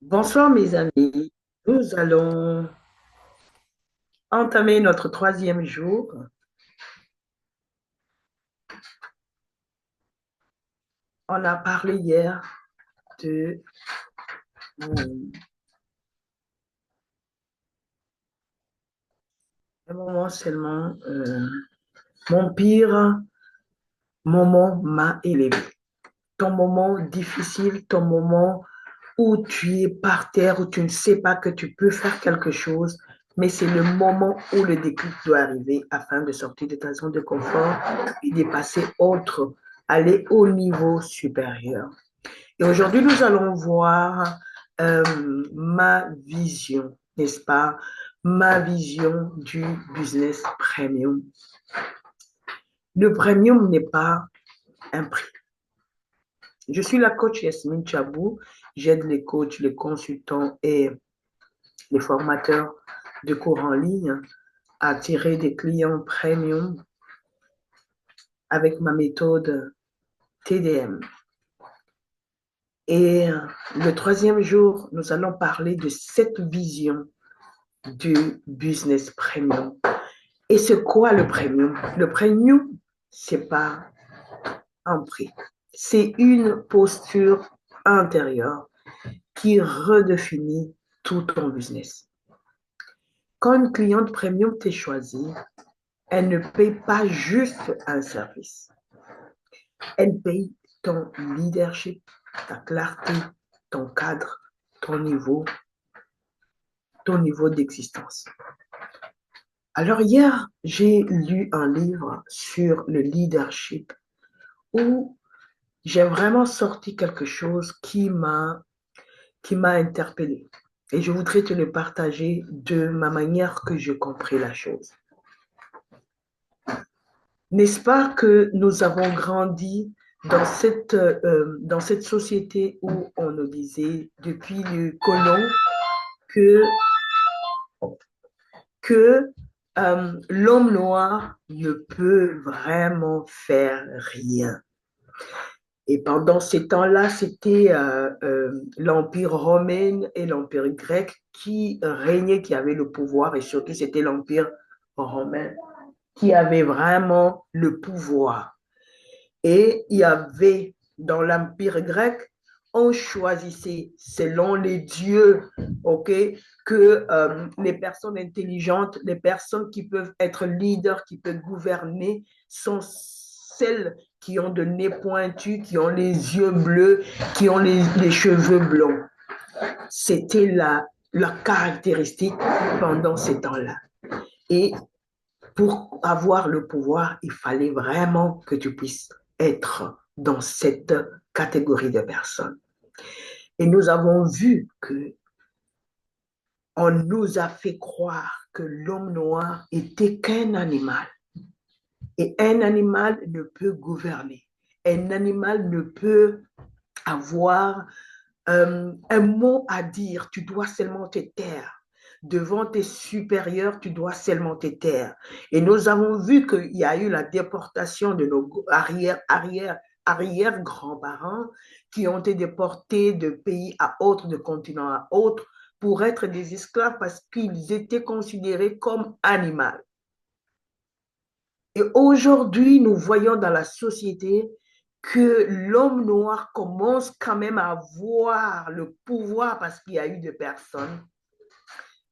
Bonsoir mes amis, nous allons entamer notre troisième jour. On a parlé hier de un moment seulement. Mon pire moment m'a élevé. Ton moment difficile, ton moment où tu es par terre, où tu ne sais pas que tu peux faire quelque chose, mais c'est le moment où le déclic doit arriver afin de sortir de ta zone de confort et de passer autre, aller au niveau supérieur. Et aujourd'hui, nous allons voir euh, ma vision, n'est-ce pas? Ma vision du business premium. Le premium n'est pas un prix. Je suis la coach Yasmine Chabou. J'aide les coachs, les consultants et les formateurs de cours en ligne à attirer des clients premium avec ma méthode TDM. Et le troisième jour, nous allons parler de cette vision du business premium. Et c'est quoi le premium? Le premium, c'est pas un prix. C'est une posture intérieure qui redéfinit tout ton business. Quand une cliente premium t'est choisie, elle ne paye pas juste un service. Elle paye ton leadership, ta clarté, ton cadre, ton niveau d'existence. Alors hier, j'ai lu un livre sur le leadership où j'ai vraiment sorti quelque chose qui m'a interpellé. Et je voudrais te le partager de ma manière que j'ai compris la chose. N'est-ce pas que nous avons grandi dans cette société où on nous disait depuis le colon que, que l'homme noir ne peut vraiment faire rien. Et pendant ces temps-là, c'était l'Empire romain et l'Empire grec qui régnaient, qui avaient le pouvoir, et surtout c'était l'Empire romain qui avait vraiment le pouvoir. Et il y avait dans l'Empire grec, on choisissait selon les dieux, ok, que les personnes intelligentes, les personnes qui peuvent être leaders, qui peuvent gouverner, sont celles qui ont de nez pointu, qui ont les yeux bleus, qui ont les cheveux blonds. C'était la caractéristique pendant ces temps-là. Et pour avoir le pouvoir, il fallait vraiment que tu puisses être dans cette catégorie de personnes. Et nous avons vu que on nous a fait croire que l'homme noir était qu'un animal. Et un animal ne peut gouverner. Un animal ne peut avoir un mot à dire. Tu dois seulement te taire. Devant tes supérieurs, tu dois seulement te taire. Et nous avons vu qu'il y a eu la déportation de nos arrière-grands-parents qui ont été déportés de pays à autre, de continent à autre, pour être des esclaves parce qu'ils étaient considérés comme animaux. Et aujourd'hui, nous voyons dans la société que l'homme noir commence quand même à avoir le pouvoir parce qu'il y a eu des personnes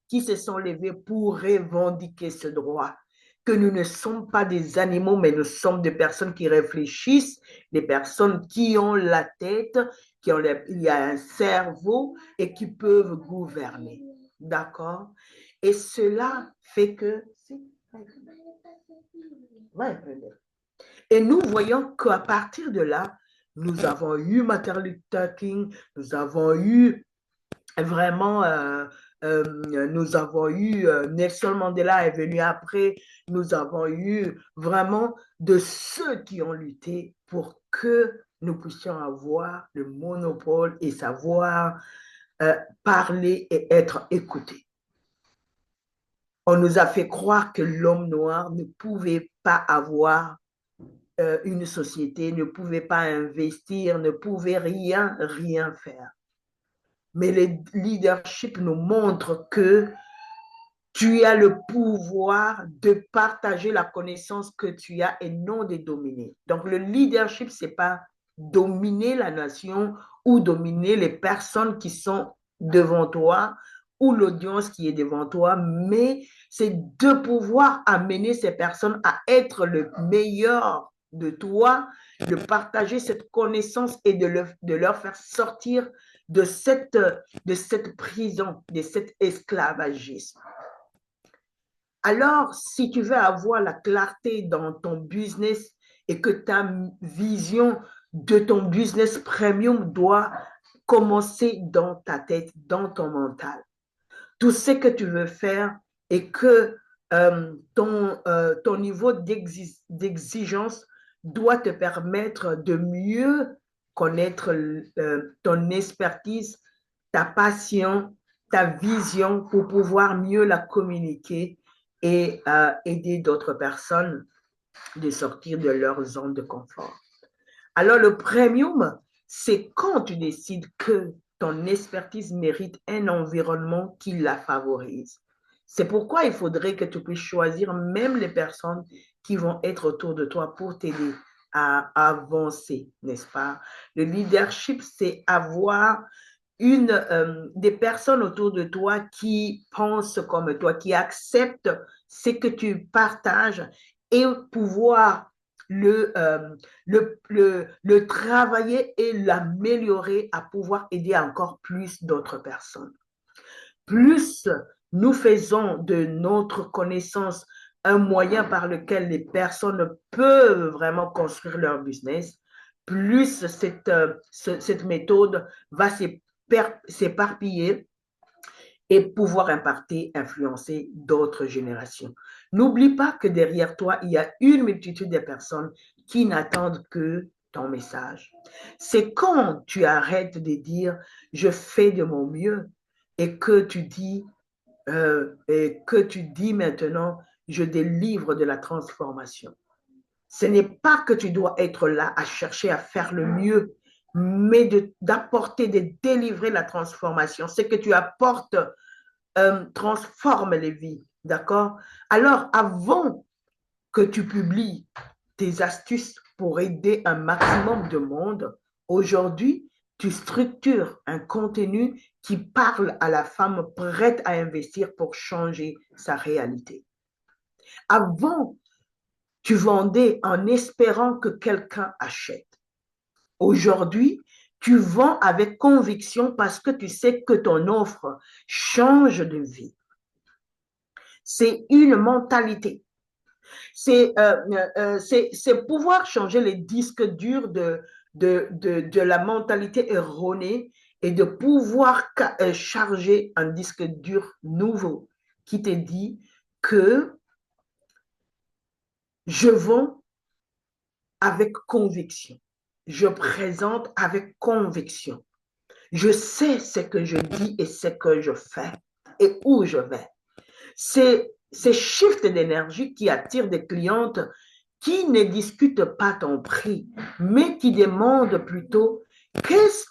qui se sont levées pour revendiquer ce droit. Que nous ne sommes pas des animaux, mais nous sommes des personnes qui réfléchissent, des personnes qui ont la tête, il y a un cerveau et qui peuvent gouverner. D'accord? Et cela fait que... Ouais, et nous voyons qu'à partir de là, nous avons eu Martin Luther King, nous avons eu vraiment, nous avons eu Nelson Mandela est venu après, nous avons eu vraiment de ceux qui ont lutté pour que nous puissions avoir le monopole et savoir parler et être écoutés. On nous a fait croire que l'homme noir ne pouvait pas avoir une société, ne pouvait pas investir, ne pouvait rien faire. Mais le leadership nous montre que tu as le pouvoir de partager la connaissance que tu as et non de dominer. Donc, le leadership, ce n'est pas dominer la nation ou dominer les personnes qui sont devant toi ou l'audience qui est devant toi, mais c'est de pouvoir amener ces personnes à être le meilleur de toi, de partager cette connaissance et de leur faire sortir de cette prison, de cet esclavagisme. Alors, si tu veux avoir la clarté dans ton business et que ta vision de ton business premium doit commencer dans ta tête, dans ton mental, tout ce que tu veux faire et que ton niveau d'exigence doit te permettre de mieux connaître ton expertise, ta passion, ta vision pour pouvoir mieux la communiquer et aider d'autres personnes de sortir de leur zone de confort. Alors, le premium, c'est quand tu décides que ton expertise mérite un environnement qui la favorise. C'est pourquoi il faudrait que tu puisses choisir même les personnes qui vont être autour de toi pour t'aider à avancer, n'est-ce pas? Le leadership, c'est avoir des personnes autour de toi qui pensent comme toi, qui acceptent ce que tu partages et pouvoir le travailler et l'améliorer à pouvoir aider encore plus d'autres personnes. Plus nous faisons de notre connaissance un moyen par lequel les personnes peuvent vraiment construire leur business, plus cette méthode va s'éparpiller et pouvoir impacter, influencer d'autres générations. N'oublie pas que derrière toi, il y a une multitude de personnes qui n'attendent que ton message. C'est quand tu arrêtes de dire je fais de mon mieux et que tu dis maintenant je délivre de la transformation. Ce n'est pas que tu dois être là à chercher à faire le mieux, mais d'apporter, de délivrer la transformation. Ce que tu apportes transforme les vies, d'accord? Alors, avant que tu publies tes astuces pour aider un maximum de monde, aujourd'hui, tu structures un contenu qui parle à la femme prête à investir pour changer sa réalité. Avant, tu vendais en espérant que quelqu'un achète. Aujourd'hui, tu vends avec conviction parce que tu sais que ton offre change de vie. C'est une mentalité. C'est pouvoir changer les disques durs de la mentalité erronée et de pouvoir charger un disque dur nouveau qui te dit que je vends avec conviction. Je présente avec conviction. Je sais ce que je dis et ce que je fais et où je vais. C'est ces shifts d'énergie qui attirent des clientes qui ne discutent pas ton prix, mais qui demandent plutôt qu'est-ce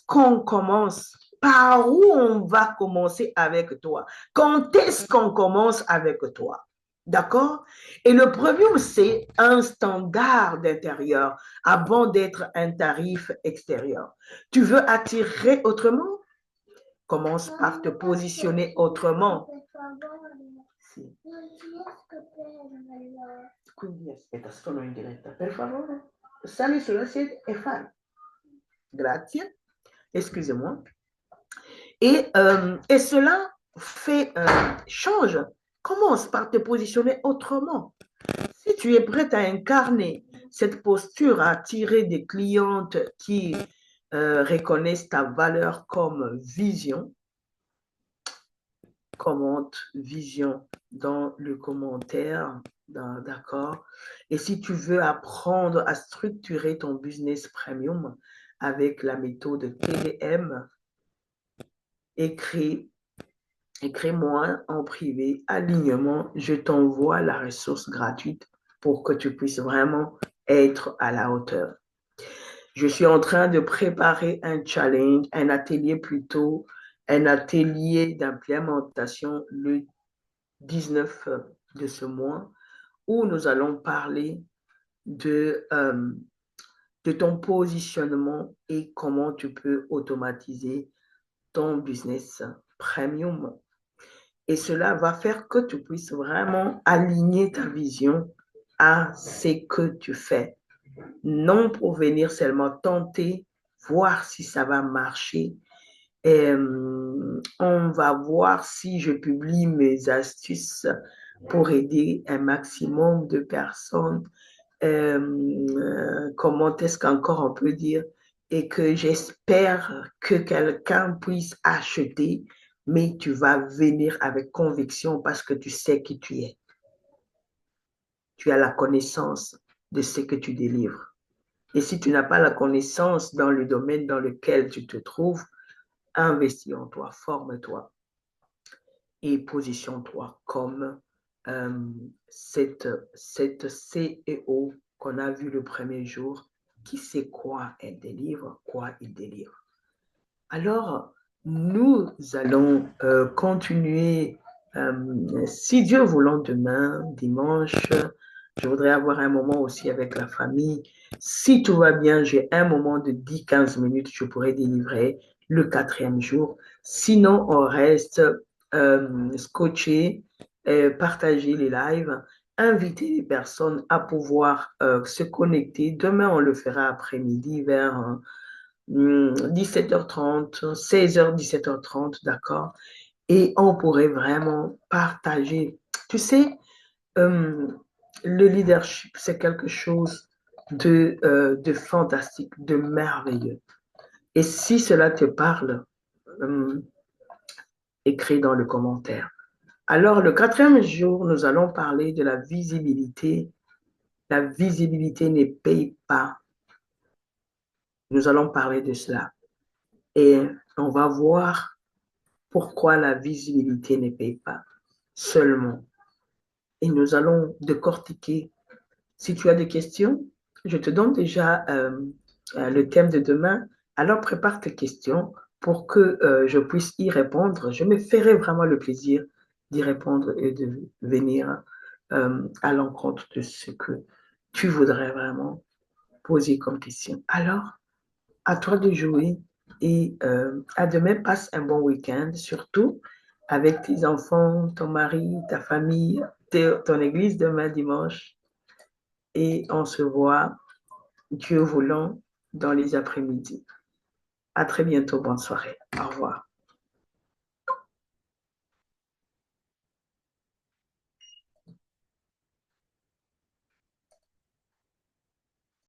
qu'on commence, par où on va commencer avec toi, quand est-ce qu'on commence avec toi. D'accord? Et le premier, c'est un standard d'intérieur avant d'être un tarif extérieur. Tu veux attirer autrement? Commence par te positionner autrement. Sì. Quindi aspetta, sono in diretta. Per favore, sali sulla sedia e fai. Grazie. Excusez-moi. Et cela change. Commence par te positionner autrement. Si tu es prête à incarner cette posture, à attirer des clientes qui reconnaissent ta valeur comme vision, commente vision dans le commentaire, d'accord? Et si tu veux apprendre à structurer ton business premium avec la méthode TDM, écris-moi en privé, alignement, je t'envoie la ressource gratuite pour que tu puisses vraiment être à la hauteur. Je suis en train de préparer un challenge, un atelier plutôt, un atelier d'implémentation le 19 de ce mois où nous allons parler de ton positionnement et comment tu peux automatiser ton business premium. Et cela va faire que tu puisses vraiment aligner ta vision à ce que tu fais. Non pour venir seulement tenter, voir si ça va marcher. Et, on va voir si je publie mes astuces pour aider un maximum de personnes. Comment est-ce qu'encore on peut dire, et que j'espère que quelqu'un puisse acheter, mais tu vas venir avec conviction parce que tu sais qui tu es. Tu as la connaissance de ce que tu délivres. Et si tu n'as pas la connaissance dans le domaine dans lequel tu te trouves, investis en toi, forme-toi et positionne-toi comme cette CEO qu'on a vu le premier jour, qui sait quoi elle délivre, quoi il délivre. Alors, nous allons continuer, si Dieu voulant, demain, dimanche. Je voudrais avoir un moment aussi avec la famille. Si tout va bien, j'ai un moment de 10-15 minutes, je pourrais délivrer le 4e jour. Sinon, on reste scotché, partager les lives, inviter les personnes à pouvoir se connecter. Demain, on le fera après-midi vers 17h30, 16h, 17h30, d'accord? Et on pourrait vraiment partager. Tu sais, le leadership, c'est quelque chose de fantastique, de merveilleux. Et si cela te parle, écris dans le commentaire. Alors, le 4e jour, nous allons parler de la visibilité. La visibilité ne paye pas. Nous allons parler de cela. Et on va voir pourquoi la visibilité ne paye pas seulement. Et nous allons décortiquer. Si tu as des questions, je te donne déjà le thème de demain. Alors prépare tes questions pour que je puisse y répondre. Je me ferai vraiment le plaisir d'y répondre et de venir à l'encontre de ce que tu voudrais vraiment poser comme question. Alors, à toi de jouer et à demain, passe un bon week-end, surtout avec tes enfants, ton mari, ta famille, ton église demain dimanche. Et on se voit, Dieu voulant, dans les après-midi. À très bientôt, bonne soirée. Au revoir.